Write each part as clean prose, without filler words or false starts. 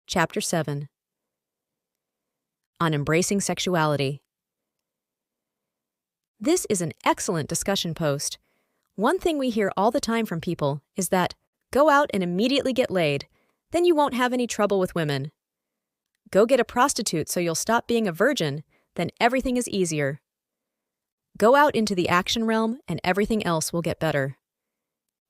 Chapter 7. On Embracing Sexuality. This is an excellent discussion post. One thing we hear all the time from people is that, go out and immediately get laid, then you won't have any trouble with women. Go get a prostitute so you'll stop being a virgin, then everything is easier. Go out into the action realm and everything else will get better.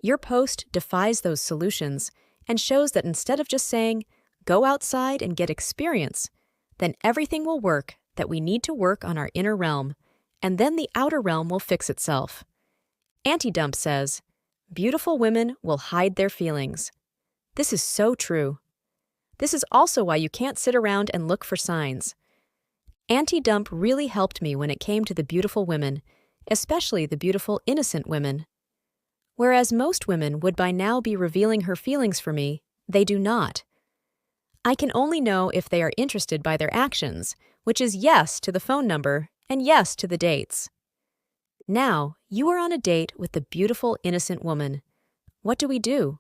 Your post defies those solutions and shows that instead of just saying, go outside and get experience, then everything will work, that we need to work on our inner realm, and then the outer realm will fix itself. Anti-Dump says, beautiful women will hide their feelings. This is so true. This is also why you can't sit around and look for signs. Anti-Dump really helped me when it came to the beautiful women, especially the beautiful innocent women. Whereas most women would by now be revealing her feelings for me, they do not. I can only know if they are interested by their actions, which is yes to the phone number and yes to the dates. Now, you are on a date with the beautiful, innocent woman. What do?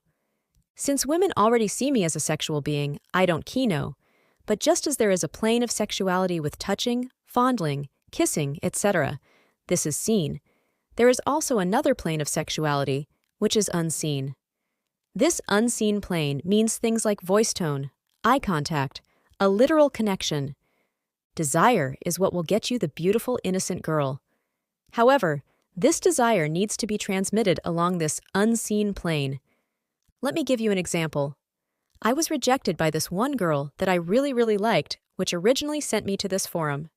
Since women already see me as a sexual being, I don't keno, but just as there is a plane of sexuality with touching, fondling, kissing, etc., this is seen, there is also another plane of sexuality, which is unseen. This unseen plane means things like voice tone, eye contact, a literal connection. Desire is what will get you the beautiful, innocent girl. However, this desire needs to be transmitted along this unseen plane. Let me give you an example. I was rejected by this one girl that I really liked, which originally sent me to this forum.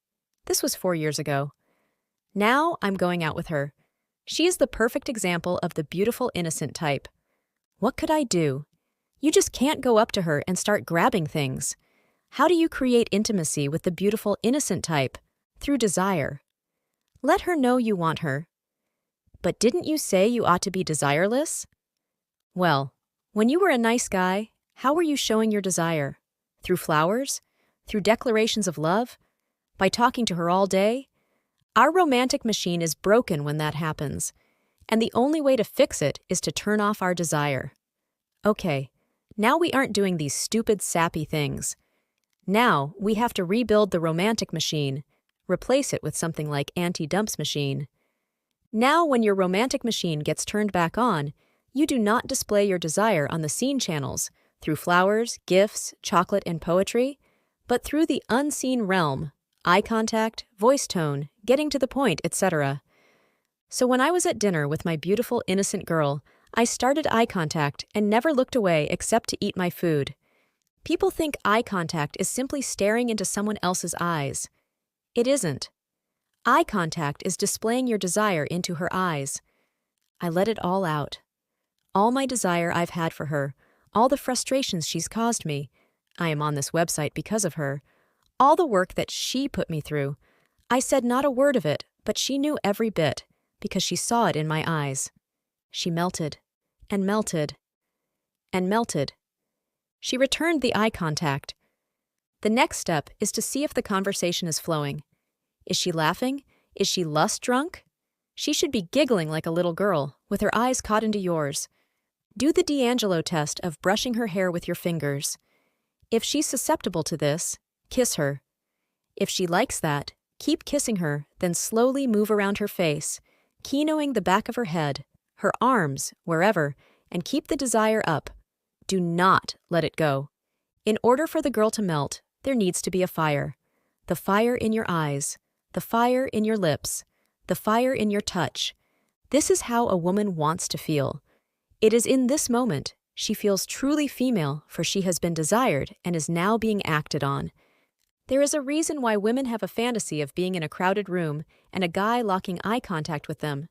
This was 4 years ago. Now I'm going out with her. She is the perfect example of the beautiful, innocent type. What could I do? You just can't go up to her and start grabbing things. How do you create intimacy with the beautiful, innocent type? Through desire. Let her know you want her. But didn't you say you ought to be desireless? Well, when you were a nice guy, how were you showing your desire? Through flowers? Through declarations of love? By talking to her all day? Our romantic machine is broken when that happens, and the only way to fix it is to turn off our desire. Okay, now we aren't doing these stupid, sappy things. Now we have to rebuild the romantic machine, replace it with something like Anti-Dump's machine. Now when your romantic machine gets turned back on, you do not display your desire on the scene channels, through flowers, gifts, chocolate, and poetry, but through the unseen realm, eye contact, voice tone, getting to the point, etc. So when I was at dinner with my beautiful, innocent girl, I started eye contact and never looked away except to eat my food. People think eye contact is simply staring into someone else's eyes. It isn't. Eye contact is displaying your desire into her eyes. I let it all out. All my desire I've had for her, all the frustrations she's caused me, I am on this website because of her, all the work that she put me through. I said not a word of it, but she knew every bit, because she saw it in my eyes. She melted, and melted, and melted. She returned the eye contact. The next step is to see if the conversation is flowing. Is she laughing? Is she lust-drunk? She should be giggling like a little girl, with her eyes caught into yours. Do the D'Angelo test of brushing her hair with your fingers. If she's susceptible to this, kiss her. If she likes that, keep kissing her, then slowly move around her face, kenoing the back of her head, her arms, wherever, and keep the desire up. Do not let it go. In order for the girl to melt, there needs to be a fire. The fire in your eyes, the fire in your lips, the fire in your touch. This is how a woman wants to feel. It is in this moment she feels truly female, for she has been desired and is now being acted on. There is a reason why women have a fantasy of being in a crowded room and a guy locking eye contact with them.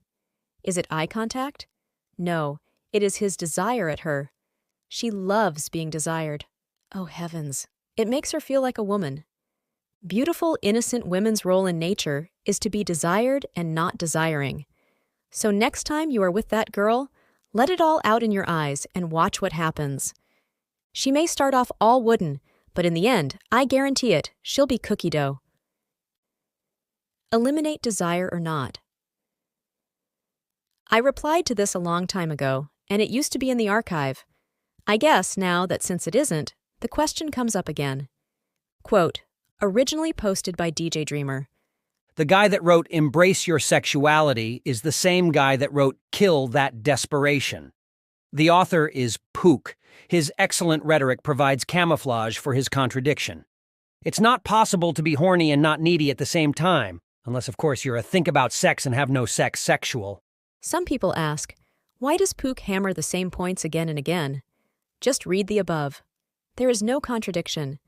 Is it eye contact? No, it is his desire at her. She loves being desired. Oh heavens, it makes her feel like a woman. Beautiful, innocent women's role in nature is to be desired and not desiring. So next time you are with that girl, let it all out in your eyes and watch what happens. She may start off all wooden, but in the end, I guarantee it, she'll be cookie dough. Eliminate desire or not. I replied to this a long time ago, and it used to be in the archive. I guess now that since it isn't, the question comes up again. Quote, originally posted by DJ Dreamer. The guy that wrote Embrace Your Sexuality is the same guy that wrote Kill That Desperation. The author is Pook. His excellent rhetoric provides camouflage for his contradiction. It's not possible to be horny and not needy at the same time, unless of course you're a think about sex and have no sex sexual. Some people ask, why does Pook hammer the same points again and again? Just read the above. There is no contradiction.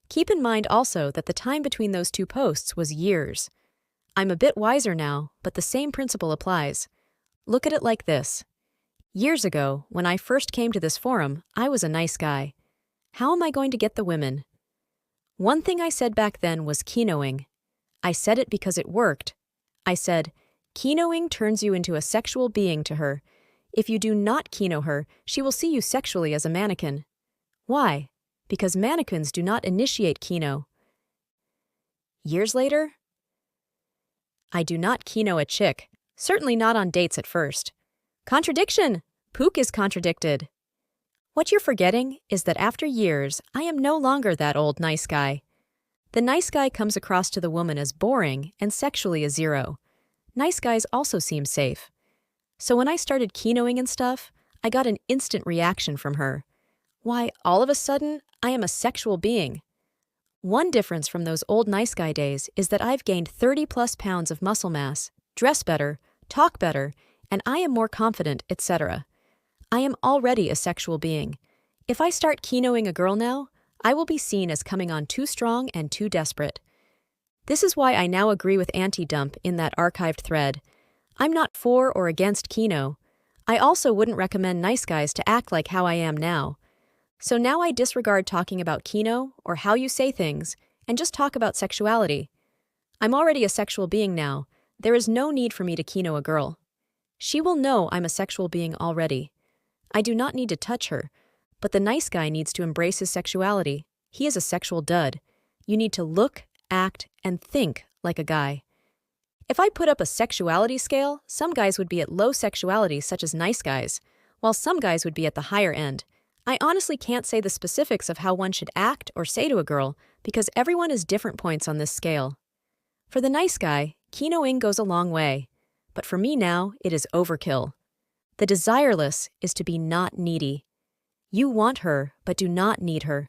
Keep in mind also that the time between those two posts was years. I'm a bit wiser now, but the same principle applies. Look at it like this. Years ago, when I first came to this forum, I was a nice guy. How am I going to get the women? One thing I said back then was kinoing. I said it because it worked. I said, kinoing turns you into a sexual being to her. If you do not kino her, she will see you sexually as a mannequin. Why? Because mannequins do not initiate kino. Years later, I do not kino a chick, certainly not on dates at first. Contradiction! Pook is contradicted. What you're forgetting is that after years, I am no longer that old nice guy. The nice guy comes across to the woman as boring and sexually a zero. Nice guys also seem safe. So when I started kinoing and stuff, I got an instant reaction from her. Why, all of a sudden, I am a sexual being. One difference from those old nice guy days is that I've gained 30+ pounds of muscle mass, dress better, talk better, and I am more confident, etc. I am already a sexual being. If I start kinoing a girl now, I will be seen as coming on too strong and too desperate. This is why I now agree with Anti-Dump in that archived thread. I'm not for or against kino. I also wouldn't recommend nice guys to act like how I am now. So now I disregard talking about kino or how you say things and just talk about sexuality. I'm already a sexual being now. There is no need for me to kino a girl. She will know I'm a sexual being already. I do not need to touch her, but the nice guy needs to embrace his sexuality. He is a sexual dud. You need to look, act, and think like a guy. If I put up a sexuality scale, some guys would be at low sexuality, such as nice guys, while some guys would be at the higher end. I honestly can't say the specifics of how one should act or say to a girl because everyone is different points on this scale. For the nice guy, kinoing goes a long way, but for me now, it is overkill. The desireless is to be not needy. You want her, but do not need her.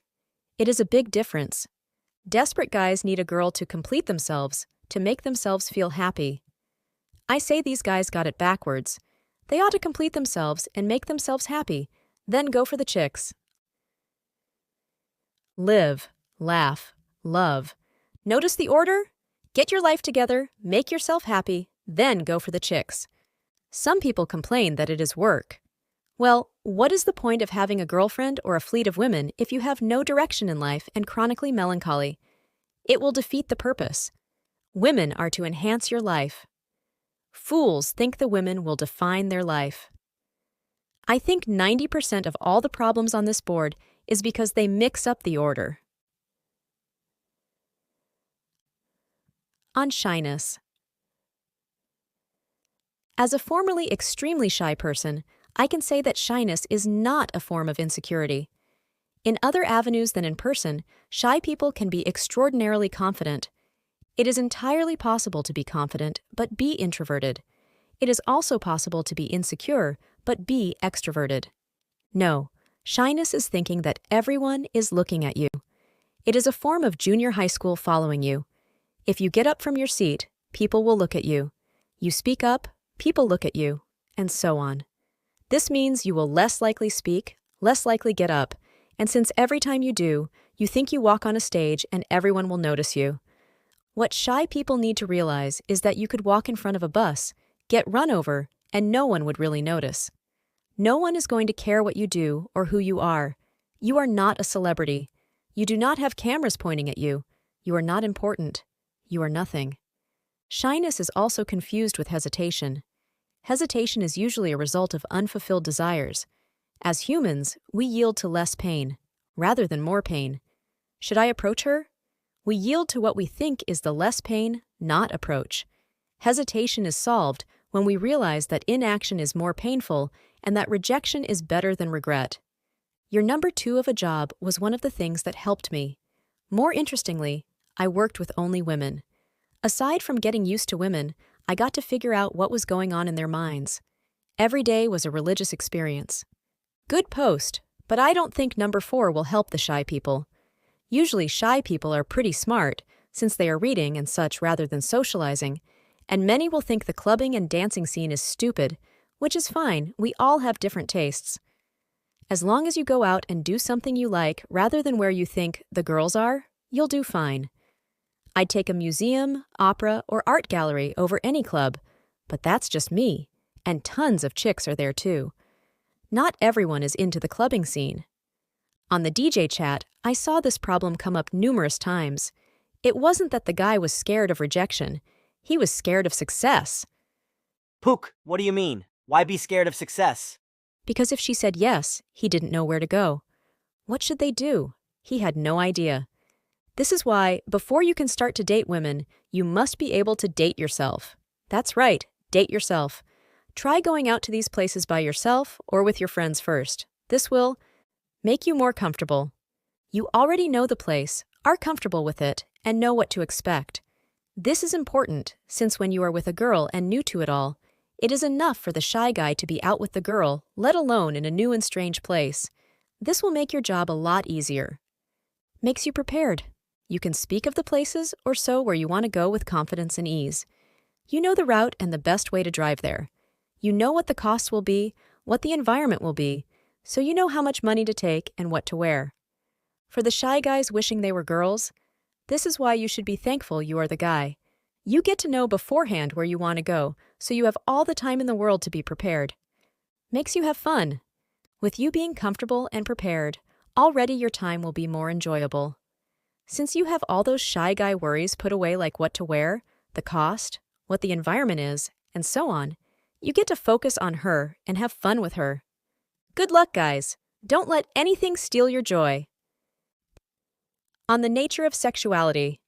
It is a big difference. Desperate guys need a girl to complete themselves, to make themselves feel happy. I say these guys got it backwards. They ought to complete themselves and make themselves happy, then go for the chicks. Live, laugh, love. Notice the order? Get your life together, make yourself happy, then go for the chicks. Some people complain that it is work. Well, what is the point of having a girlfriend or a fleet of women if you have no direction in life and chronically melancholy? It will defeat the purpose. Women are to enhance your life. Fools think the women will define their life. I think 90% of all the problems on this board is because they mix up the order. On shyness. As a formerly extremely shy person, I can say that shyness is not a form of insecurity. In other avenues than in person, shy people can be extraordinarily confident. It is entirely possible to be confident, but be introverted. It is also possible to be insecure, but be extroverted. No, shyness is thinking that everyone is looking at you. It is a form of junior high school following you. If you get up from your seat, people will look at you. You speak up, people look at you, and so on. This means you will less likely speak, less likely get up, and since every time you do, you think you walk on a stage and everyone will notice you. What shy people need to realize is that you could walk in front of a bus, get run over, and no one would really notice. No one is going to care what you do or who you are. You are not a celebrity. You do not have cameras pointing at you. You are not important. You are nothing. Shyness is also confused with hesitation. Hesitation is usually a result of unfulfilled desires. As humans, we yield to less pain, rather than more pain. Should I approach her? We yield to what we think is the less pain, not approach. Hesitation is solved when we realize that inaction is more painful and that rejection is better than regret. Your number 2 of a job was one of the things that helped me. More interestingly, I worked with only women. Aside from getting used to women, I got to figure out what was going on in their minds. Every day was a religious experience. Good post, but I don't think number 4 will help the shy people. Usually shy people are pretty smart, since they are reading and such rather than socializing, and many will think the clubbing and dancing scene is stupid, which is fine, we all have different tastes. As long as you go out and do something you like rather than where you think the girls are, you'll do fine. I'd take a museum, opera, or art gallery over any club, but that's just me, and tons of chicks are there too. Not everyone is into the clubbing scene. On the DJ chat, I saw this problem come up numerous times. It wasn't that the guy was scared of rejection, he was scared of success. Pook, what do you mean? Why be scared of success? Because if she said yes, he didn't know where to go. What should they do? He had no idea. This is why, before you can start to date women, you must be able to date yourself. That's right, date yourself. Try going out to these places by yourself or with your friends first. This will make you more comfortable. You already know the place, are comfortable with it, and know what to expect. This is important, since when you are with a girl and new to it all, it is enough for the shy guy to be out with the girl, let alone in a new and strange place. This will make your job a lot easier. Makes you prepared. You can speak of the places or so where you want to go with confidence and ease. You know the route and the best way to drive there. You know what the costs will be, what the environment will be, so you know how much money to take and what to wear. For the shy guys wishing they were girls, this is why you should be thankful you are the guy. You get to know beforehand where you want to go, so you have all the time in the world to be prepared. Makes you have fun. With you being comfortable and prepared, already your time will be more enjoyable. Since you have all those shy guy worries put away like what to wear, the cost, what the environment is, and so on, you get to focus on her and have fun with her. Good luck, guys. Don't let anything steal your joy. On the nature of sexuality.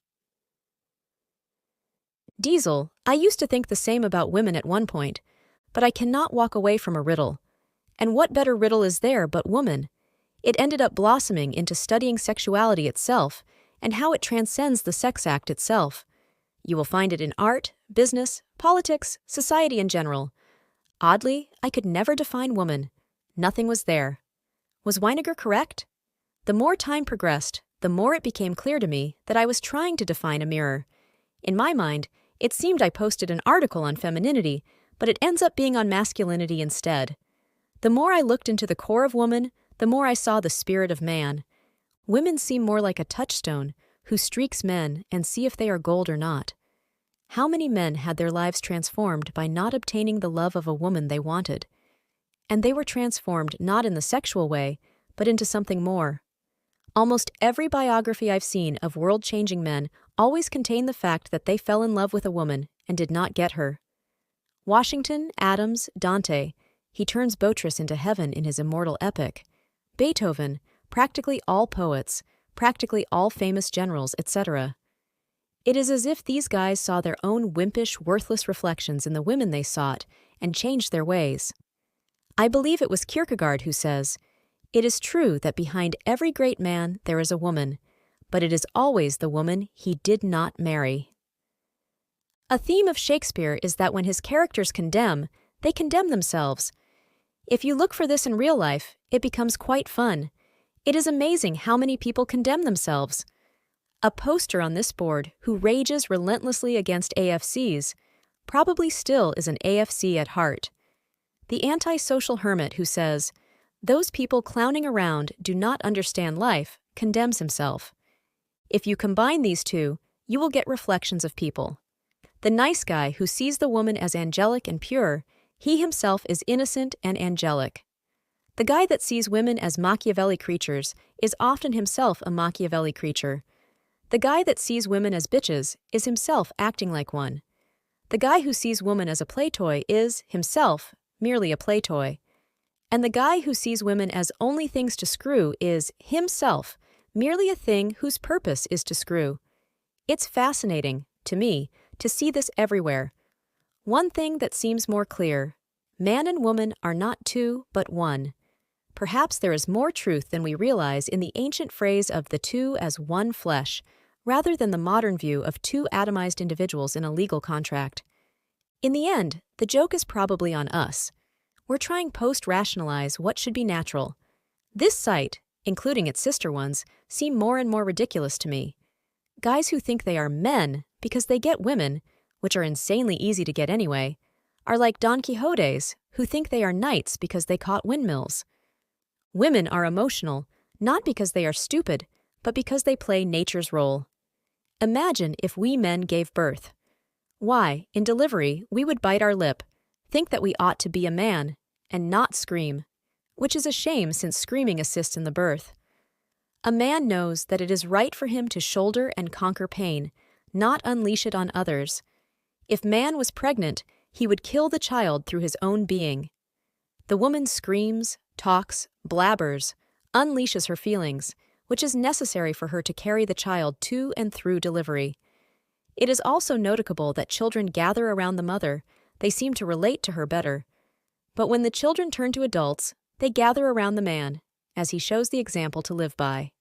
Diesel, I used to think the same about women at one point, but I cannot walk away from a riddle. And what better riddle is there but woman? It ended up blossoming into studying sexuality itself and how it transcends the sex act itself. You will find it in art, business, politics, society in general. Oddly, I could never define woman. Nothing was there. Was Weiniger correct? The more time progressed, the more it became clear to me that I was trying to define a mirror. In my mind, it seemed I posted an article on femininity, but it ends up being on masculinity instead. The more I looked into the core of woman, the more I saw the spirit of man. Women seem more like a touchstone who streaks men and see if they are gold or not. How many men had their lives transformed by not obtaining the love of a woman they wanted? And they were transformed not in the sexual way, but into something more. Almost every biography I've seen of world-changing men always contain the fact that they fell in love with a woman and did not get her. Washington, Adams, Dante, he turns Beatrice into heaven in his immortal epic. Beethoven, practically all poets, practically all famous generals, etc. It is as if these guys saw their own wimpish, worthless reflections in the women they sought and changed their ways. I believe it was Kierkegaard who says, "It is true that behind every great man there is a woman, but it is always the woman he did not marry." A theme of Shakespeare is that when his characters condemn, they condemn themselves. If you look for this in real life, it becomes quite fun. It is amazing how many people condemn themselves. A poster on this board who rages relentlessly against AFCs probably still is an AFC at heart. The antisocial hermit who says, "Those people clowning around do not understand life," condemns himself. If you combine these two, you will get reflections of people. The nice guy who sees the woman as angelic and pure, he himself is innocent and angelic. The guy that sees women as Machiavelli creatures is often himself a Machiavelli creature. The guy that sees women as bitches is himself acting like one. The guy who sees woman as a play toy is, himself, merely a play toy. And the guy who sees women as only things to screw is, himself, merely a thing whose purpose is to screw. It's fascinating, to me, to see this everywhere. One thing that seems more clear: man and woman are not two, but one. Perhaps there is more truth than we realize in the ancient phrase of the two as one flesh, rather than the modern view of two atomized individuals in a legal contract. In the end, the joke is probably on us. We're trying post-rationalize what should be natural. This site, including its sister ones, seem more and more ridiculous to me. Guys who think they are men because they get women, which are insanely easy to get anyway, are like Don Quixotes who think they are knights because they caught windmills. Women are emotional, not because they are stupid, but because they play nature's role. Imagine if we men gave birth. Why, in delivery, we would bite our lip, think that we ought to be a man, and not scream, which is a shame since screaming assists in the birth. A man knows that it is right for him to shoulder and conquer pain, not unleash it on others. If man was pregnant, he would kill the child through his own being. The woman screams, talks, blabbers, unleashes her feelings, which is necessary for her to carry the child to and through delivery. It is also noticeable that children gather around the mother. They seem to relate to her better. But when the children turn to adults, they gather around the man, as he shows the example to live by.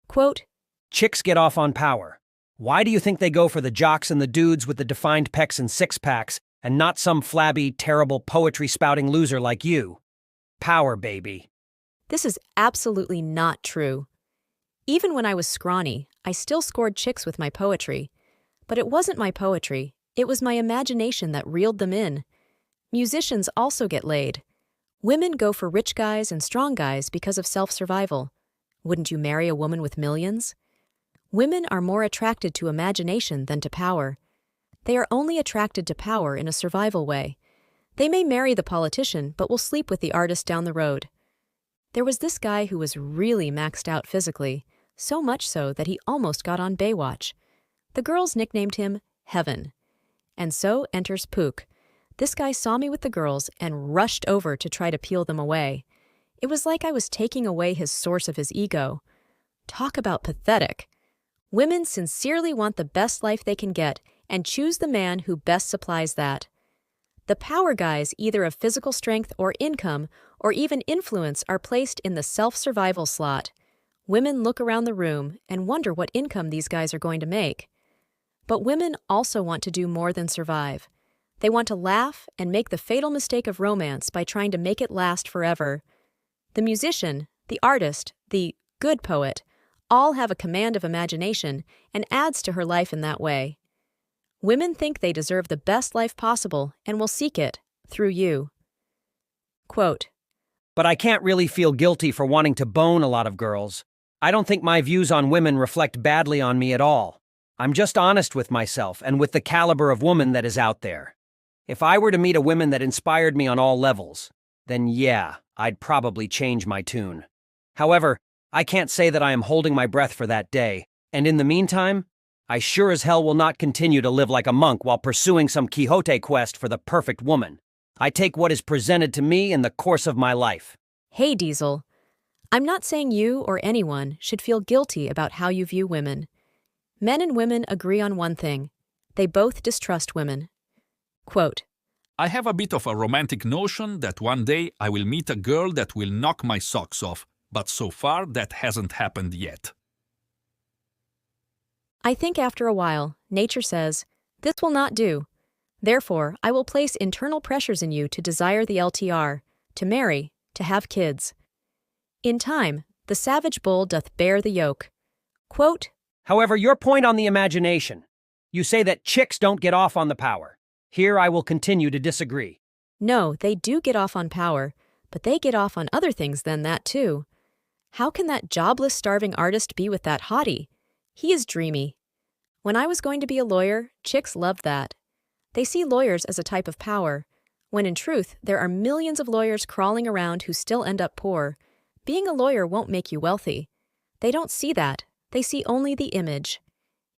Quote, Chicks get off on power. Why do you think they go for the jocks and the dudes with the defined pecs and six-packs, and not some flabby, terrible poetry-spouting loser like you? Power, baby. This is absolutely not true. Even when I was scrawny, I still scored chicks with my poetry. But it wasn't my poetry, it was my imagination that reeled them in. Musicians also get laid. Women go for rich guys and strong guys because of self-survival. Wouldn't you marry a woman with millions? Women are more attracted to imagination than to power. They are only attracted to power in a survival way. They may marry the politician, but will sleep with the artist down the road. There was this guy who was really maxed out physically, so much so that he almost got on Baywatch. The girls nicknamed him Heaven. And so enters Pook. This guy saw me with the girls and rushed over to try to peel them away. It was like I was taking away his source of his ego. Talk about pathetic. Women sincerely want the best life they can get and choose the man who best supplies that. The power guys, either of physical strength or income, or even influence, are placed in the self-survival slot. Women look around the room and wonder what income these guys are going to make. But women also want to do more than survive. They want to laugh and make the fatal mistake of romance by trying to make it last forever. The musician, the artist, the good poet, all have a command of imagination and adds to her life in that way. Women think they deserve the best life possible and will seek it through you. Quote, But I can't really feel guilty for wanting to bone a lot of girls. I don't think my views on women reflect badly on me at all. I'm just honest with myself and with the caliber of woman that is out there. If I were to meet a woman that inspired me on all levels, then yeah, I'd probably change my tune. However, I can't say that I am holding my breath for that day, and in the meantime, I sure as hell will not continue to live like a monk while pursuing some Quixote quest for the perfect woman. I take what is presented to me in the course of my life. Hey, Diesel. I'm not saying you or anyone should feel guilty about how you view women. Men and women agree on one thing. They both distrust women. Quote, I have a bit of a romantic notion that one day I will meet a girl that will knock my socks off, but so far that hasn't happened yet. I think after a while, nature says, this will not do. Therefore, I will place internal pressures in you to desire the LTR, to marry, to have kids. In time, the savage bull doth bear the yoke. Quote, However, your point on the imagination. You say that chicks don't get off on the power. Here I will continue to disagree. No, they do get off on power, but they get off on other things than that too. How can that jobless, starving artist be with that hottie? He is dreamy. When I was going to be a lawyer, chicks loved that. They see lawyers as a type of power, when in truth, there are millions of lawyers crawling around who still end up poor. Being a lawyer won't make you wealthy. They don't see that. They see only the image.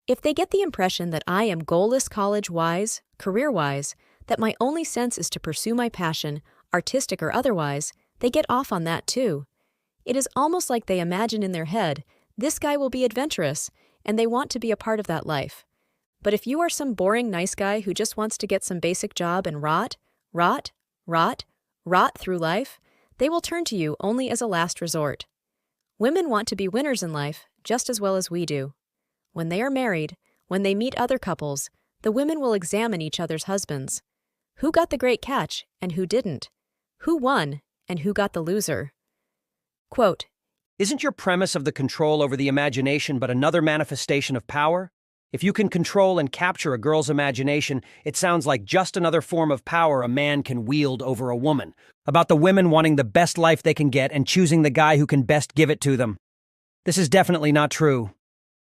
If they get the impression that I am goalless college-wise, career-wise, that my only sense is to pursue my passion, artistic or otherwise, they get off on that too. It is almost like they imagine in their head, this guy will be adventurous, and they want to be a part of that life. But if you are some boring nice guy who just wants to get some basic job and rot through life, They will turn to you only as a last resort. Women want to be winners in life just as well as we do. When they are married, when they meet other couples, the women will examine each other's husbands. Who got the great catch and who didn't? Who won and who got the loser? Quote, Isn't your premise of the control over the imagination but another manifestation of power? If you can control and capture a girl's imagination, it sounds like just another form of power a man can wield over a woman. About the women wanting the best life they can get and choosing the guy who can best give it to them. This is definitely not true.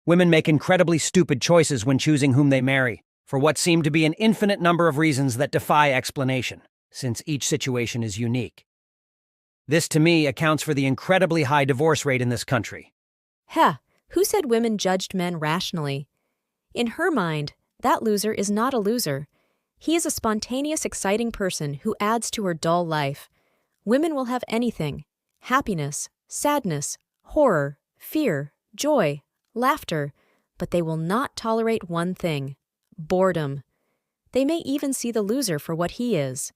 Women make incredibly stupid choices when choosing whom they marry, for what seem to be an infinite number of reasons that defy explanation, since each situation is unique. This, to me, accounts for the incredibly high divorce rate in this country. Who said women judged men rationally? In her mind, that loser is not a loser. He is a spontaneous, exciting person who adds to her dull life. Women will have anything: happiness, sadness, horror, fear, joy, laughter, but they will not tolerate one thing: boredom. They may even see the loser for what he is.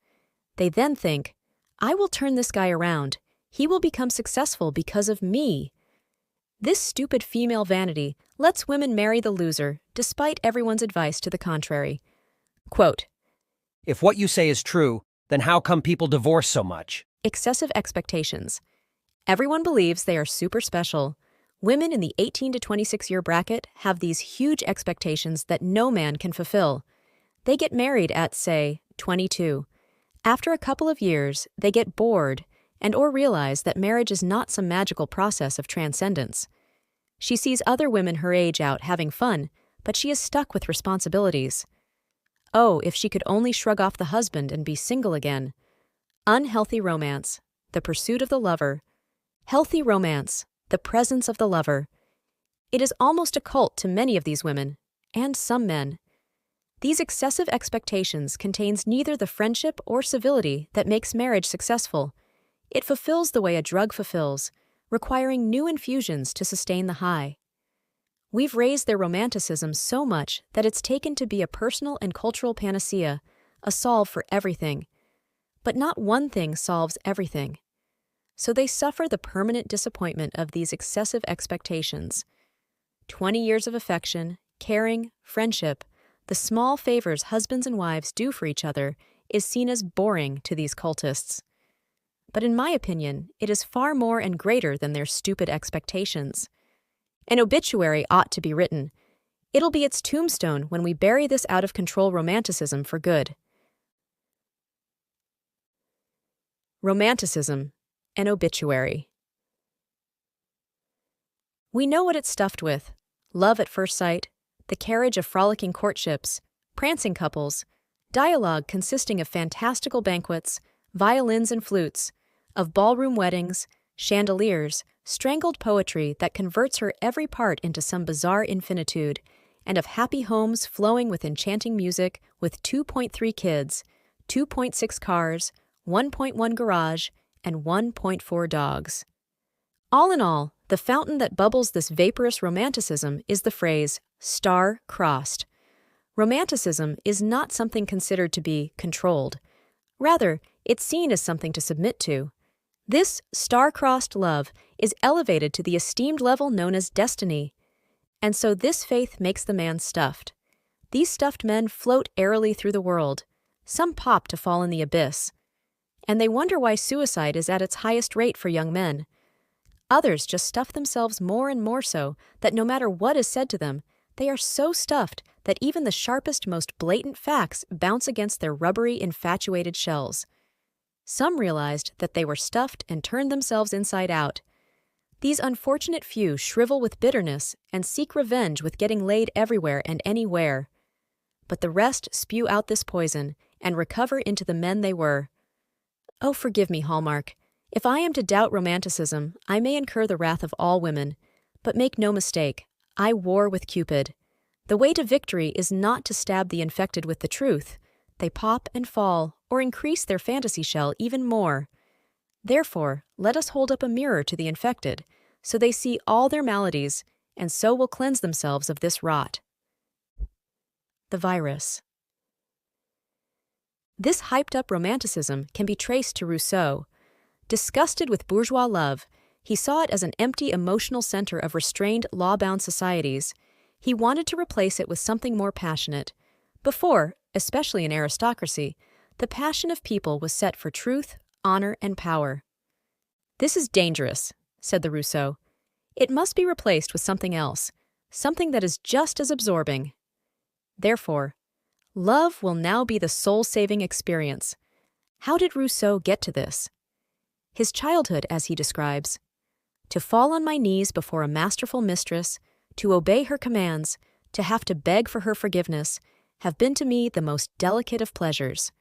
They then think, I will turn this guy around. He will become successful because of me. This stupid female vanity lets women marry the loser, despite everyone's advice to the contrary. Quote, If what you say is true, then how come people divorce so much? excessive expectations. Everyone believes they are super special. Women in the 18 to 26-year bracket have these huge expectations that no man can fulfill. They get married at, say, 22. After a couple of years, they get bored or realize that marriage is not some magical process of transcendence. She sees other women her age out having fun, but she is stuck with responsibilities. Oh, if she could only shrug off the husband and be single again. Unhealthy romance, the pursuit of the lover. Healthy romance, the presence of the lover. It is almost a cult to many of these women, and some men. These excessive expectations contains neither the friendship or civility that makes marriage successful. It fulfills the way a drug fulfills, requiring new infusions to sustain the high. We've raised their romanticism so much that it's taken to be a personal and cultural panacea, a solve for everything. But not one thing solves everything. So they suffer the permanent disappointment of these excessive expectations. 20 years of affection, caring, friendship, the small favors husbands and wives do for each other is seen as boring to these cultists. But in my opinion, it is far more and greater than their stupid expectations. An obituary ought to be written. It'll be its tombstone when we bury this out-of-control romanticism for good. Romanticism, an obituary. We know what it's stuffed with: love at first sight, the carriage of frolicking courtships, prancing couples, dialogue consisting of fantastical banquets, violins and flutes, of ballroom weddings, chandeliers, strangled poetry that converts her every part into some bizarre infinitude, and of happy homes flowing with enchanting music with 2.3 kids, 2.6 cars, 1.1 garage, and 1.4 dogs. All in all, the fountain that bubbles this vaporous romanticism is the phrase, star-crossed. Romanticism is not something considered to be controlled. Rather, it's seen as something to submit to. This star-crossed love is elevated to the esteemed level known as destiny. And so this faith makes the man stuffed. These stuffed men float airily through the world. Some pop to fall in the abyss. And they wonder why suicide is at its highest rate for young men. Others just stuff themselves more and more so that no matter what is said to them, they are so stuffed that even the sharpest, most blatant facts bounce against their rubbery, infatuated shells. Some realized that they were stuffed and turned themselves inside out. These unfortunate few shrivel with bitterness and seek revenge with getting laid everywhere and anywhere. But the rest spew out this poison and recover into the men they were. Oh, forgive me, Hallmark. If I am to doubt romanticism, I may incur the wrath of all women. But make no mistake, I war with Cupid. The way to victory is not to stab the infected with the truth. They pop and fall, or increase their fantasy shell even more. Therefore, let us hold up a mirror to the infected, so they see all their maladies, and so will cleanse themselves of this rot. The virus. This hyped-up romanticism can be traced to Rousseau. Disgusted with bourgeois love, he saw it as an empty emotional center of restrained, law-bound societies. He wanted to replace it with something more passionate. Before, especially in aristocracy, the passion of people was set for truth, honor, and power. "This is dangerous," said the Rousseau. "It must be replaced with something else, something that is just as absorbing." Therefore, love will now be the soul-saving experience. How did Rousseau get to this? His childhood, as he describes: "To fall on my knees before a masterful mistress, to obey her commands, to have to beg for her forgiveness, have been to me the most delicate of pleasures."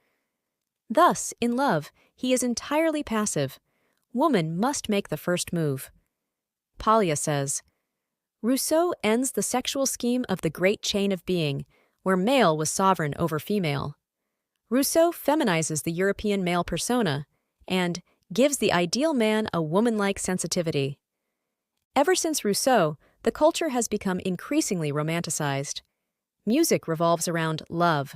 Thus, in love, he is entirely passive. Woman must make the first move. Palia says, Rousseau ends the sexual scheme of the great chain of being, where male was sovereign over female. Rousseau feminizes the European male persona and gives the ideal man a woman-like sensitivity. Ever since Rousseau, the culture has become increasingly romanticized. Music revolves around love.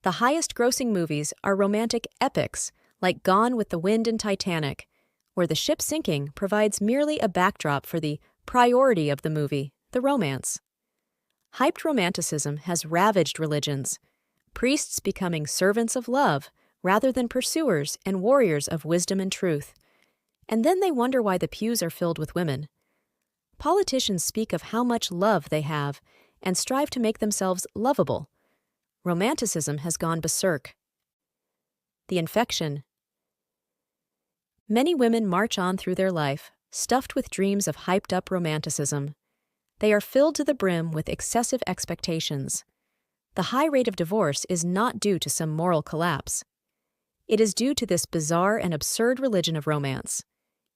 The highest-grossing movies are romantic epics, like Gone with the Wind and Titanic, where the ship sinking provides merely a backdrop for the priority of the movie, the romance. Hyped romanticism has ravaged religions, priests becoming servants of love rather than pursuers and warriors of wisdom and truth. And then they wonder why the pews are filled with women. Politicians speak of how much love they have and strive to make themselves lovable. Romanticism has gone berserk. The infection. Many women march on through their life, stuffed with dreams of hyped-up romanticism. They are filled to the brim with excessive expectations. The high rate of divorce is not due to some moral collapse. It is due to this bizarre and absurd religion of romance.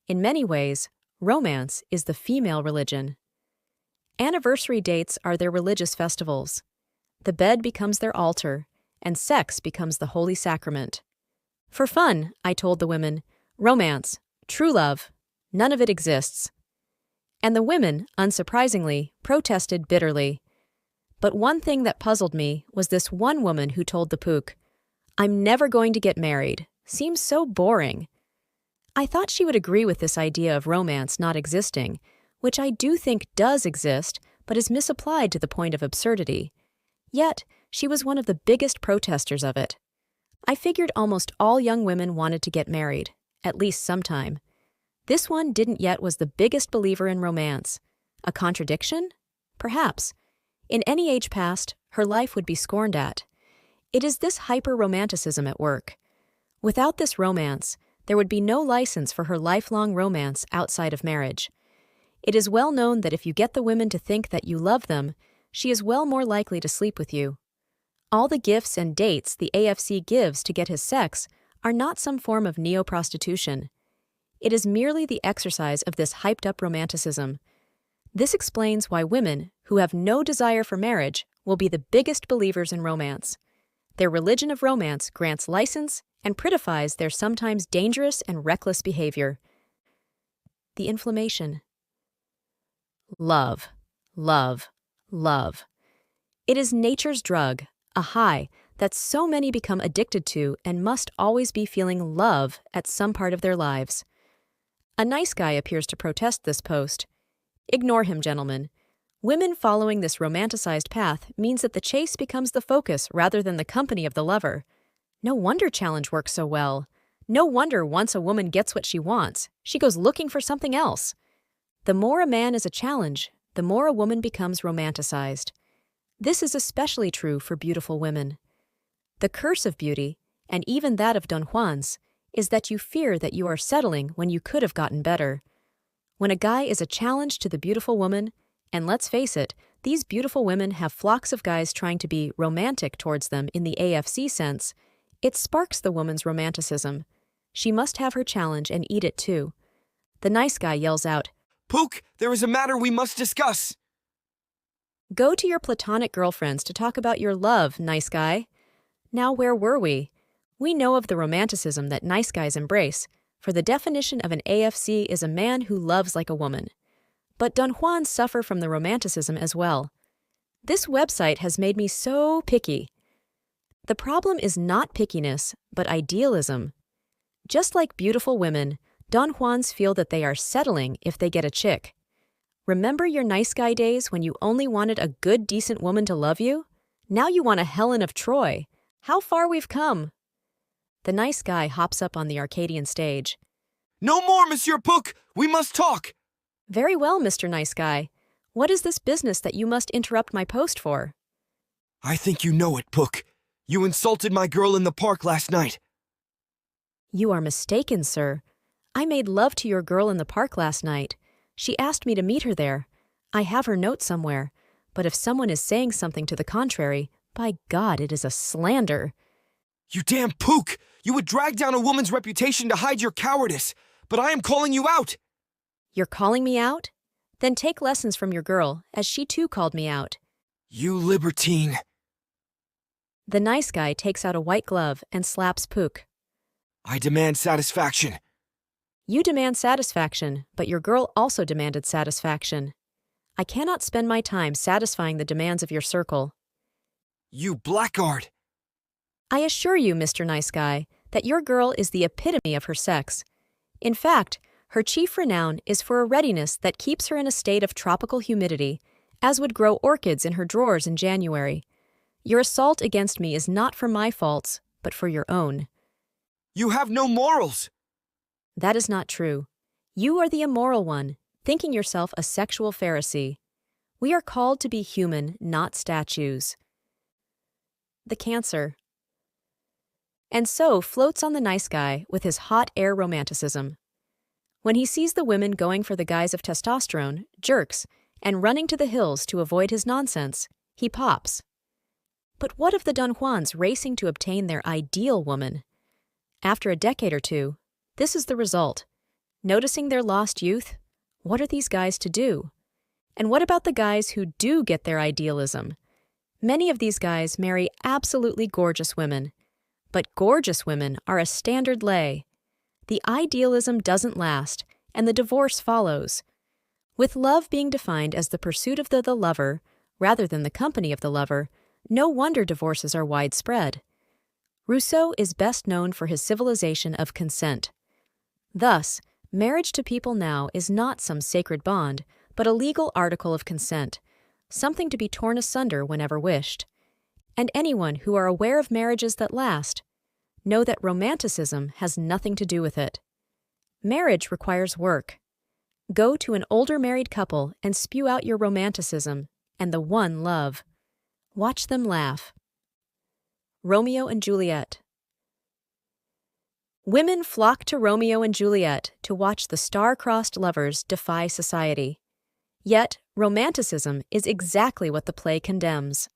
In many ways, romance is the female religion. Anniversary dates are their religious festivals. The bed becomes their altar, and sex becomes the holy sacrament. For fun, I told the women, romance, true love, none of it exists. And the women, unsurprisingly, protested bitterly. But one thing that puzzled me was this one woman who told the Pook, "I'm never going to get married. Seems so boring." I thought she would agree with this idea of romance not existing, which I do think does exist, but is misapplied to the point of absurdity. Yet, she was one of the biggest protesters of it. I figured almost all young women wanted to get married, at least sometime. This one didn't yet was the biggest believer in romance. A contradiction? Perhaps. In any age past, her life would be scorned at. It is this hyper-romanticism at work. Without this romance, there would be no license for her lifelong romance outside of marriage. It is well known that if you get the women to think that you love them, she is well more likely to sleep with you. All the gifts and dates the AFC gives to get his sex are not some form of neo-prostitution. It is merely the exercise of this hyped-up romanticism. This explains why women, who have no desire for marriage, will be the biggest believers in romance. Their religion of romance grants license and prettifies their sometimes dangerous and reckless behavior. The inflammation. Love, love, love. It is nature's drug, a high that so many become addicted to and must always be feeling love at some part of their lives. A nice guy appears to protest this post. Ignore him, gentlemen. Women following this romanticized path means that the chase becomes the focus rather than the company of the lover. No wonder challenge works so well. No wonder once a woman gets what she wants, she goes looking for something else. The more a man is a challenge, the more a woman becomes romanticized. This is especially true for beautiful women. The curse of beauty, and even that of Don Juan's, is that you fear that you are settling when you could have gotten better. When a guy is a challenge to the beautiful woman, and let's face it, these beautiful women have flocks of guys trying to be romantic towards them in the AFC sense, it sparks the woman's romanticism. She must have her challenge and eat it too. The nice guy yells out, "Pook, there is a matter we must discuss." "Go to your platonic girlfriends to talk about your love, nice guy." Now where were we? We know of the romanticism that nice guys embrace, for the definition of an AFC is a man who loves like a woman. But Don Juans suffer from the romanticism as well. This website has made me so picky. The problem is not pickiness, but idealism. Just like beautiful women, Don Juans feel that they are settling if they get a chick. Remember your nice guy days when you only wanted a good, decent woman to love you? Now you want a Helen of Troy. How far we've come. The nice guy hops up on the Arcadian stage. No more, Monsieur Pook! We must talk! Very well, Mr. Nice Guy. What is this business that you must interrupt my post for? I think you know it, Pook. You insulted my girl in the park last night. You are mistaken, sir. I made love to your girl in the park last night. She asked me to meet her there. I have her note somewhere, but if someone is saying something to the contrary, by God, it is a slander. You damn Pook! You would drag down a woman's reputation to hide your cowardice, but I am calling you out! You're calling me out? Then take lessons from your girl, as she too called me out. You libertine. The nice guy takes out a white glove and slaps Pook. I demand satisfaction. You demand satisfaction, but your girl also demanded satisfaction. I cannot spend my time satisfying the demands of your circle. You blackguard! I assure you, Mr. Nice Guy, that your girl is the epitome of her sex. In fact, her chief renown is for a readiness that keeps her in a state of tropical humidity, as would grow orchids in her drawers in January. Your assault against me is not for my faults, but for your own. You have no morals! That is not true. You are the immoral one, thinking yourself a sexual Pharisee. We are called to be human, not statues. The Cancer. And so floats on the nice guy with his hot air romanticism. When he sees the women going for the guise of testosterone, jerks, and running to the hills to avoid his nonsense, he pops. But what of the Don Juans racing to obtain their ideal woman? After a decade or two, this is the result. Noticing their lost youth, what are these guys to do? And what about the guys who do get their idealism? Many of these guys marry absolutely gorgeous women. But gorgeous women are a standard lay. The idealism doesn't last, and the divorce follows. With love being defined as the pursuit of the lover, rather than the company of the lover, no wonder divorces are widespread. Rousseau is best known for his civilization of consent. Thus, marriage to people now is not some sacred bond, but a legal article of consent, something to be torn asunder whenever wished. And anyone who are aware of marriages that last know that Romanticism has nothing to do with it. Marriage requires work. Go to an older married couple and spew out your Romanticism and the one love. Watch them laugh. Romeo and Juliet. Women flock to Romeo and Juliet to watch the star-crossed lovers defy society. Yet, Romanticism is exactly what the play condemns.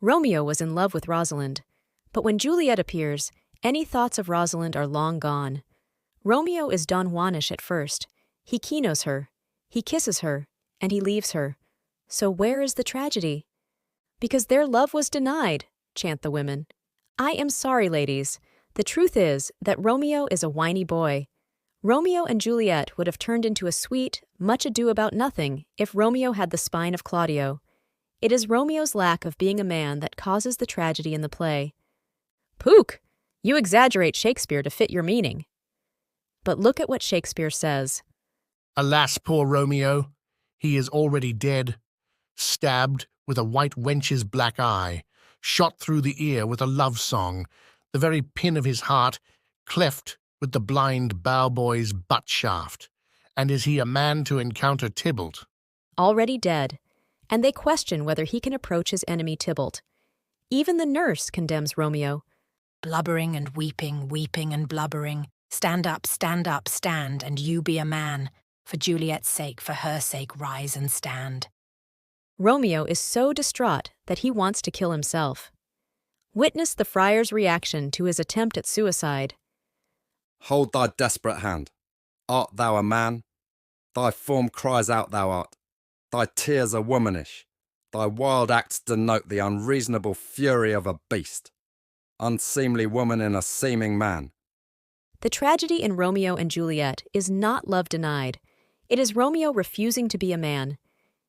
Romeo was in love with Rosalind, but when Juliet appears, any thoughts of Rosalind are long gone. Romeo is Don Juanish at first. He keynotes her, he kisses her, and he leaves her. So where is the tragedy? Because their love was denied, chant the women. I am sorry, ladies. The truth is that Romeo is a whiny boy. Romeo and Juliet would have turned into a sweet, much ado about nothing if Romeo had the spine of Claudio. It is Romeo's lack of being a man that causes the tragedy in the play. Pook! You exaggerate Shakespeare to fit your meaning. But look at what Shakespeare says. Alas, poor Romeo, he is already dead, stabbed with a white wench's black eye, shot through the ear with a love song, the very pin of his heart cleft with the blind bowboy's butt shaft. And is he a man to encounter Tybalt? Already dead, and they question whether he can approach his enemy Tybalt. Even the nurse condemns Romeo. Blubbering and weeping, weeping and blubbering. Stand up, stand, and you be a man. For Juliet's sake, for her sake, rise and stand. Romeo is so distraught that he wants to kill himself. Witness the friar's reaction to his attempt at suicide. Hold thy desperate hand. Art thou a man? Thy form cries out thou art. Thy tears are womanish. Thy wild acts denote the unreasonable fury of a beast. Unseemly woman in a seeming man. The tragedy in Romeo and Juliet is not love denied. It is Romeo refusing to be a man.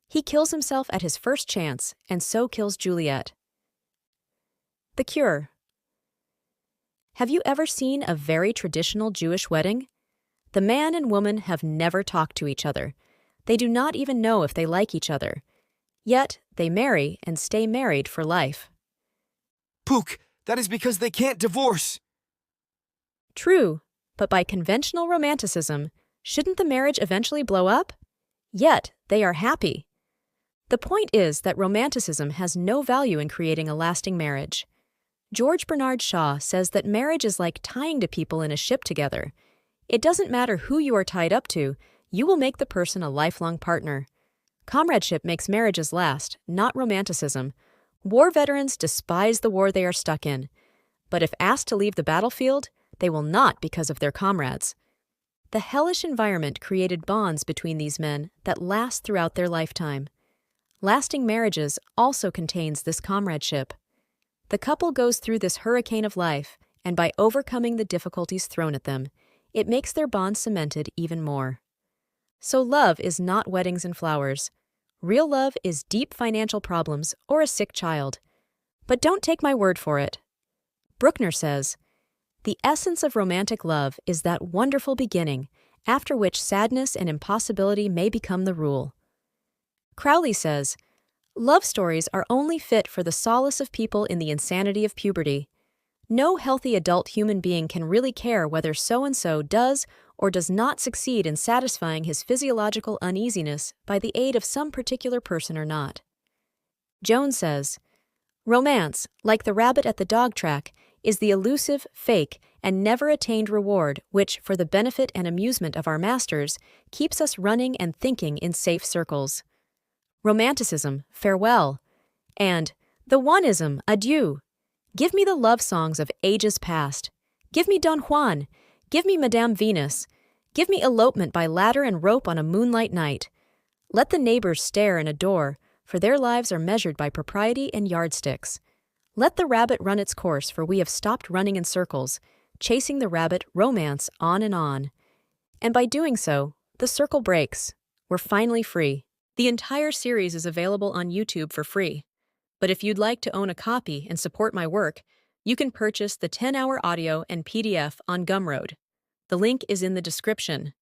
He kills himself at his first chance, and so kills Juliet. The Cure. Have you ever seen a very traditional Jewish wedding? The man and woman have never talked to each other. They do not even know if they like each other. Yet, they marry and stay married for life. Pook, that is because they can't divorce. True, but by conventional romanticism, shouldn't the marriage eventually blow up? Yet, they are happy. The point is that romanticism has no value in creating a lasting marriage. George Bernard Shaw says that marriage is like tying to people in a ship together. It doesn't matter who you are tied up to, you will make the person a lifelong partner. Comradeship makes marriages last, not romanticism. War veterans despise the war they are stuck in. But if asked to leave the battlefield, they will not because of their comrades. The hellish environment created bonds between these men that last throughout their lifetime. Lasting marriages also contains this comradeship. The couple goes through this hurricane of life, and by overcoming the difficulties thrown at them, it makes their bond cemented even more. So love is not weddings and flowers. Real love is deep financial problems or a sick child. But don't take my word for it. Bruckner says, "The essence of romantic love is that wonderful beginning, after which sadness and impossibility may become the rule." Crowley says, "Love stories are only fit for the solace of people in the insanity of puberty. No healthy adult human being can really care whether so-and-so does or does not succeed in satisfying his physiological uneasiness by the aid of some particular person or not." Jones says, "Romance, like the rabbit at the dog track, is the elusive, fake, and never-attained reward which, for the benefit and amusement of our masters, keeps us running and thinking in safe circles. Romanticism, farewell. And the oneism, adieu. Give me the love songs of ages past. Give me Don Juan. Give me Madame Venus. Give me elopement by ladder and rope on a moonlight night. Let the neighbors stare and adore, for their lives are measured by propriety and yardsticks. Let the rabbit run its course, for we have stopped running in circles, chasing the rabbit romance on. And by doing so, the circle breaks. We're finally free." The entire series is available on YouTube for free. But if you'd like to own a copy and support my work, you can purchase the 10-hour audio and PDF on Gumroad. The link is in the description.